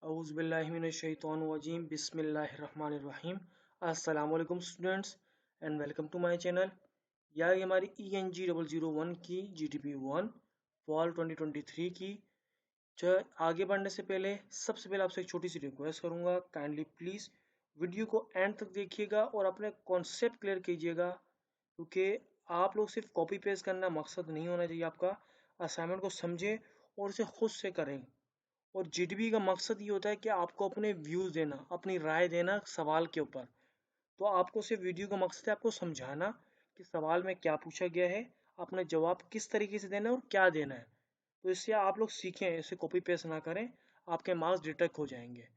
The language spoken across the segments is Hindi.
औज़ुबिल्लाहिमिनश्शैतानिर्रजीम बिस्मिल्लाहिर्रहमानिर्रहीम। अस्सलाम वालेकुम students and welcome to my channel. ये हमारी ENG 001 की GTP1 फॉल 2023 की। आगे बढ़ने से पहले सबसे पहले आपसे एक छोटी सी रिक्वेस्ट करूँगा, काइंडली प्लीज़ वीडियो को एंड तक देखिएगा और अपने कॉन्सेप्ट क्लियर कीजिएगा, क्योंकि आप लोग सिर्फ कॉपी पेस्ट करना मकसद नहीं होना चाहिए। आपका असाइनमेंट को समझें और इसे खुद से करें। और जीडीपी का मकसद ये होता है कि आपको अपने व्यूज़ देना, अपनी राय देना सवाल के ऊपर। तो आपको सिर्फ वीडियो का मकसद है आपको समझाना कि सवाल में क्या पूछा गया है, अपना जवाब किस तरीके से देना है और क्या देना है। तो इससे आप लोग सीखें, इसे कॉपी पेस्ट ना करें, आपके मार्क्स डिटेक्ट हो जाएंगे।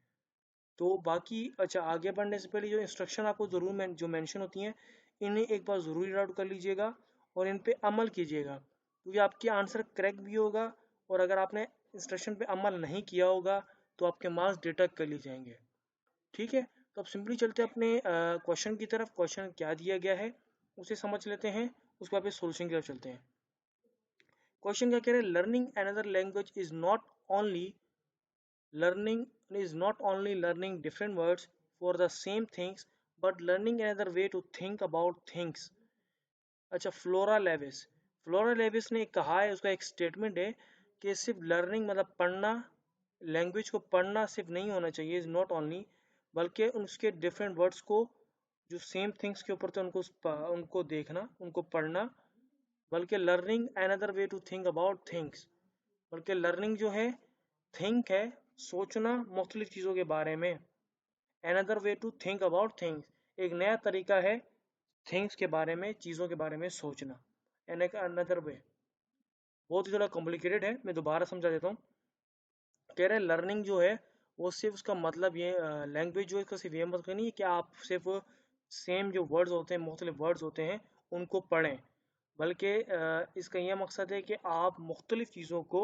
तो बाकी आगे बढ़ने से पहले जो इंस्ट्रक्शन आपको ज़रूर जो मेंशन होती हैं, इन्हें एक बार ज़रूर रीड आउट कर लीजिएगा और इन पे अमल कीजिएगा, क्योंकि आपके आंसर करेक्ट भी होगा। और अगर आपने इंस्ट्रक्शन पे अमल नहीं किया होगा तो आपके मार्क्स डिटेक्ट कर लिए जाएंगे। ठीक है, तो अब सिंपली चलते हैं अपने क्वेश्चन की तरफ। क्वेश्चन क्या दिया गया है उसे समझ लेते हैं, उसके बाद फिर सोल्यूशन की तरफ चलते हैं। क्वेश्चन क्या कह रहे हैं, learning another language is not only learning learning different words for the same things, but learning another way to think about things। Flora Lewis ने कहा है, उसका एक स्टेटमेंट है कि सिर्फ लर्निंग मतलब पढ़ना, लैंग्वेज को पढ़ना सिर्फ नहीं होना चाहिए, इज नॉट ओनली, बल्कि उसके डिफरेंट वर्ड्स को जो सेम थिंग्स के ऊपर थे उनको देखना, उनको पढ़ना। बल्कि learning another way to think about things, बल्कि लर्निंग जो है थिंक है, सोचना मुख्तलिफ चीज़ों के बारे में। Another way to think about things, एक नया तरीका है थिंग्स के बारे में, चीज़ों के बारे में सोचना। अनदर वे बहुत ही थोड़ा कॉम्प्लिकेटेड है, मैं दोबारा समझा देता हूँ। कह रहे हैं लर्निंग जो है वो सिर्फ उसका मतलब ये लैंग्वेज जो है इसका सिर्फ ये मतलब नहीं है कि आप सिर्फ सेम जो वर्ड्स होते हैं, मुख्तलिफ वर्ड्स होते हैं, उनको पढ़ें, बल्कि इसका यह मकसद है कि आप मुख्तलिफ चीज़ों को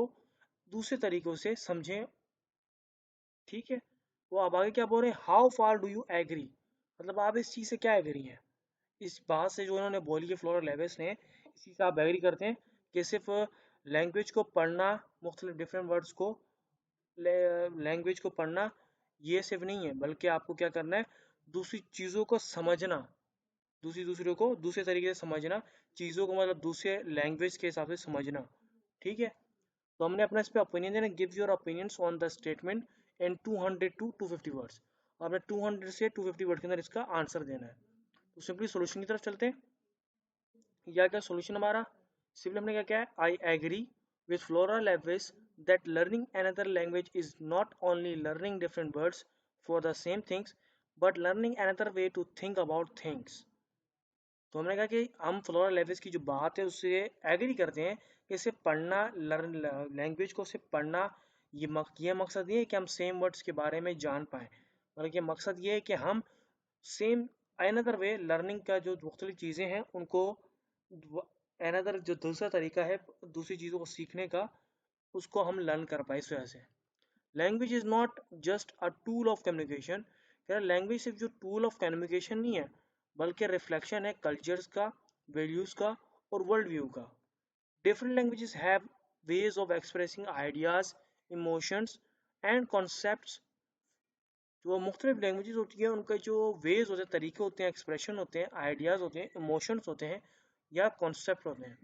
दूसरे तरीक़ों से समझें। ठीक है, तो आप आगे क्या बोल रहे हैं, how far do you agree, मतलब आप इस चीज़ से क्या एग्री हैं, इस बात से जो उन्होंने बोली है फ्लोरा लेविस ने, इसी से आप एग्री करते हैं कि सिर्फ लैंग्वेज को पढ़ना, मुख्तलिफ डिफरेंट वर्ड्स को लैंग्वेज को पढ़ना ये सिर्फ नहीं है, बल्कि आपको क्या करना है, दूसरी चीज़ों को समझना, दूसरों को दूसरे तरीके से समझना, चीज़ों को मतलब दूसरे लैंग्वेज के हिसाब से समझना। ठीक है, तो हमने अपना इस पर ओपिनियन देना, give your opinions on the statement in 200 to 250 words. आपने 200 से 250 वर्ड के अंदर इसका आंसर देना है। तो सिंपली सॉल्यूशन की तरफ चलते हैं। या क्या सॉल्यूशन हमारा, सिंपली हमने क्या किया है, I agree with Flora Levis that learning another language is not only learning different words for the same things, but learning another way to think about things। तो हमने कहा कि हम फ्लोरा लेविस की जो बात है उससे एग्री करते हैं कि सिर्फ पढ़ना, लैंग्वेज को सिर्फ पढ़ना, ये मकसद ये है कि हम सेम वर्ड्स के बारे में जान पाएँ, बल्कि मकसद ये है कि हम सेम अनदर वे लर्निंग का जो मुख्तलिफ चीज़ें हैं उनको अनदर जो दूसरा तरीका है दूसरी चीज़ों को सीखने का, उसको हम लर्न कर पाए इस वजह से। Language is not just a tool of communication, क्या लैंग्वेज सिर्फ जो टूल ऑफ कम्युनिकेशन नहीं है, बल्कि रिफ्लेक्शन है कल्चर्स का, वैल्यूज़ का और वर्ल्ड व्यू का। Different languages have ways of expressing ideas, emotions and concepts. जो मुख्तलिफ लैंग्वेजेस होती है उनके जो वेज होते हैं, तरीके होते हैं, एक्सप्रेशन होते हैं, आइडियाज़ होते हैं, इमोशंस होते हैं या कॉन्सेप्ट होते हैं।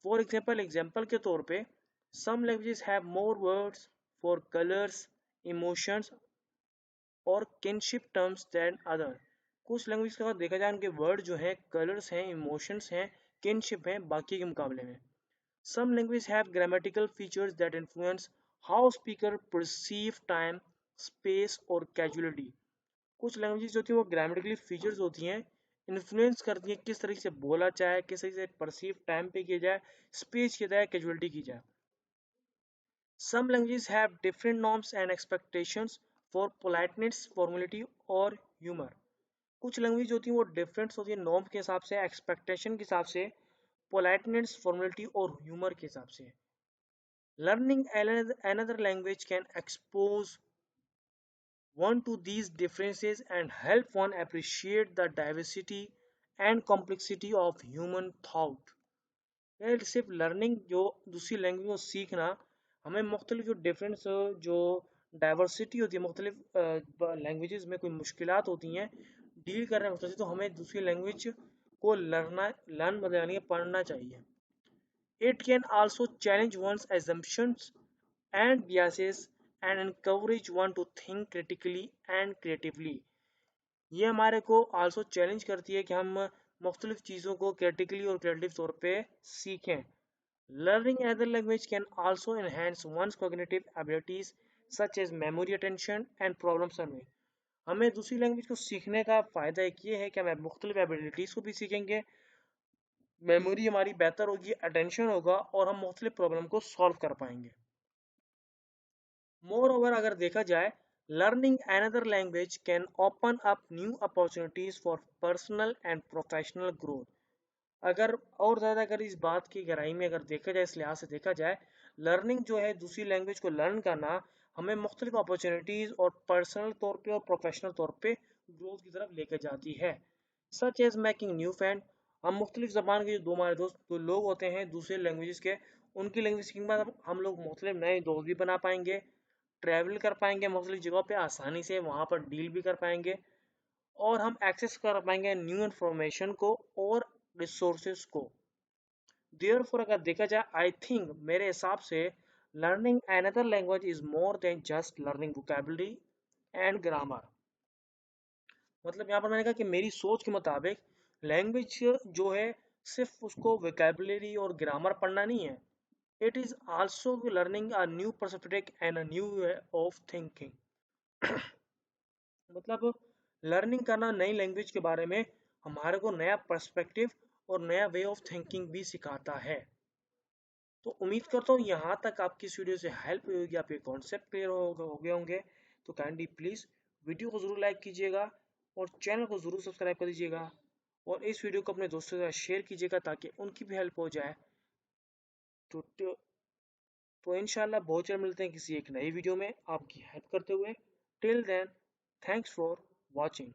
फॉर एग्जाम्पल के तौर पे some languages have more words for colors, emotions और kinship terms than other। कुछ लैंग्वेज का देखा जाए उनके वर्ड जो हैं, कलर्स हैं, इमोशंस हैं, किनशिप हैं बाकी के मुकाबले में। some languages have grammatical features that influence how speaker perceive time, space और casualty। कुछ लैंग्वेजेस जो थी वो ग्रामेटिकली फीचर्स होती हैं, इन्फ्लुएंस करती हैं किस तरीके से बोला जाए, किस तरीके से परसीव टाइम पे किया जाए, स्पेस किया जाए, कैजुअलिटी की जाए। Some languages have different norms and expectations for politeness, formality और humor। कुछ लैंग्वेज होती हैं वो डिफरेंट होती है नॉर्म के हिसाब से, एक्सपेक्टेशन के हिसाब से, पोलाइटनेस, फॉर्मेलिटी और ह्यूमर के हिसाब से। Learning another language can expose one to these differences and help one appreciate the diversity and complexity of human thought। सिर्फ लर्निंग जो दूसरी लैंग्वेज को सीखना हमें मुख्तलिफ जो डिफरेंस जो डाइवर्सिटी होती है, मुख्तलिफ लैंग्वेजेस में कोई मुश्किलात होती हैं डील करने में, तो हमें दूसरी लैंग्वेज को लर्न मतलब यानी कि पढ़ना चाहिए। It can also challenge one's assumptions and biases and encourage one to think critically and creatively। ये हमारे को आल्सो चैलेंज करती है कि हम मुख्तलिफ चीज़ों को क्रिटिकली और क्रिएटिव तौर पे सीखें। Learning another language can also enhance one's cognitive abilities such as memory, attention and problem solving। हमें दूसरी लैंग्वेज को सीखने का फ़ायदा एक ये है कि हमें मुख्तलिफ एबिलिटीज़ को भी सीखेंगे, मेमोरी हमारी बेहतर होगी, अटेंशन होगा और हम मुख्तलिफ प्रॉब्लम को सॉल्व कर पाएंगे। मोर ओवर अगर देखा जाए, learning another language can open up new opportunities for personal and professional growth. अगर और ज़्यादा अगर इस बात की गहराई में अगर देखा जाए, इस लिहाज से देखा जाए, लर्निंग जो है दूसरी लैंग्वेज को लर्न करना हमें मुख्तलिफ अपॉर्चुनिटीज़ और पर्सनल तौर पे और प्रोफेशनल तौर पे ग्रोथ की तरफ लेकर जाती है। Such as making new friend, हम मुख्तलिफ ज़बान के जो हमारे दोस्त जो लोग होते हैं दूसरे लैंग्वेजेस के, उनकी लैंग्वेज सीखने के बाद हम लोग मुख्तलिफ नए दोस्त भी बना पाएंगे, ट्रैवल कर पाएंगे मुख्तलिफ जगहों पे आसानी से, वहाँ पर डील भी कर पाएंगे और हम एक्सेस कर पाएंगे न्यू इन्फॉर्मेशन को और रिसोर्सेज को। देयरफॉर अगर देखा जाए, आई थिंक मेरे हिसाब से learning another language is more than just learning vocabulary and grammar. मतलब यहाँ पर मैंने कहा कि मेरी सोच के मुताबिक लैंग्वेज जो है सिर्फ उसको वोकेबलरी और ग्रामर पढ़ना नहीं है, it is also learning a new perspective and a new way of thinking. मतलब लर्निंग करना नई लैंग्वेज के बारे में हमारे को नया पर्सपेक्टिव और नया वे ऑफ थिंकिंग भी सिखाता है। तो उम्मीद करता हूँ यहाँ तक आपकी इस वीडियो से हेल्प हुई होगी, आपके कॉन्सेप्ट क्लियर हो गए होंगे। तो काइंडली प्लीज़ वीडियो को ज़रूर लाइक कीजिएगा और चैनल को ज़रूर सब्सक्राइब कर दीजिएगा और इस वीडियो को अपने दोस्तों के साथ शेयर कीजिएगा ताकि उनकी भी हेल्प हो जाए। तो, तो इंशाल्लाह बहुत जल्द मिलते हैं किसी एक नई वीडियो में आपकी हेल्प करते हुए। Till then, thanks for watching.